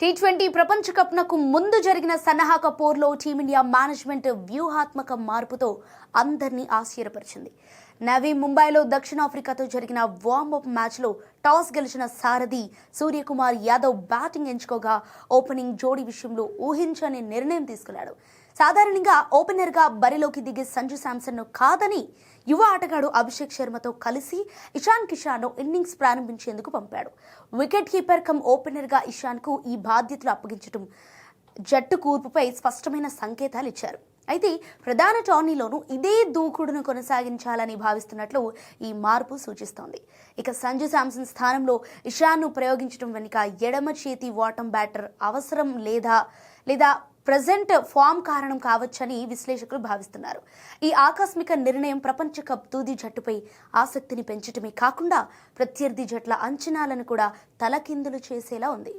T20 ప్రపంచ కప్నకు ముందు జరిగిన సన్నాహక పోర్లో టీమిండియా మేనేజ్మెంట్ వ్యూహాత్మక మార్పుతో అందరినీ ఆశ్చర్యపరిచింది. నవీ ముంబైలో దక్షిణాఫ్రికాతో జరిగిన వార్మప్ మ్యాచ్లో టాస్ గెలిచిన సారథి సూర్యకుమార్ యాదవ్ బ్యాటింగ్ ఎంచుకోగా ఓపెనింగ్ జోడీ విషయంలో ఊహించని నిర్ణయం తీసుకున్నాడు. సాధారణంగా ఓపెనర్గా బరిలోకి దిగే సంజు శాంసన్ను కాదని యువ ఆటగాడు అభిషేక్ శర్మతో కలిసి ఇషాన్ కిషన్ను ఇన్నింగ్స్ ప్రారంభించేందుకు పంపాడు. వికెట్ కీపర్ కమ్ ఓపెనర్గా ఇషాన్కు ఈ బాధ్యతలు అప్పగించడం జట్టు కూర్పుపై స్పష్టమైన సంకేతాలు ఇచ్చారు. అయితే ప్రధాన టోర్నీలోనూ ఇదే దూకుడును కొనసాగించాలని భావిస్తున్నట్లు ఈ మార్పు సూచిస్తోంది. ఇక సంజు శాంసన్ స్థానంలో ఇషాన్ను ప్రయోగించడం వెనుక ఎడమ చేతి వాటం బ్యాటర్ అవసరం లేదా ప్రజెంట్ ఫామ్ కారణం కావచ్చని విశ్లేషకులు భావిస్తున్నారు. ఈ ఆకస్మిక నిర్ణయం ప్రపంచ కప్ తుది జట్టుపై ఆసక్తిని పెంచడమే కాకుండా ప్రత్యర్థి జట్ల అంచనాలను కూడా తలకిందులు చేసేలా ఉంది.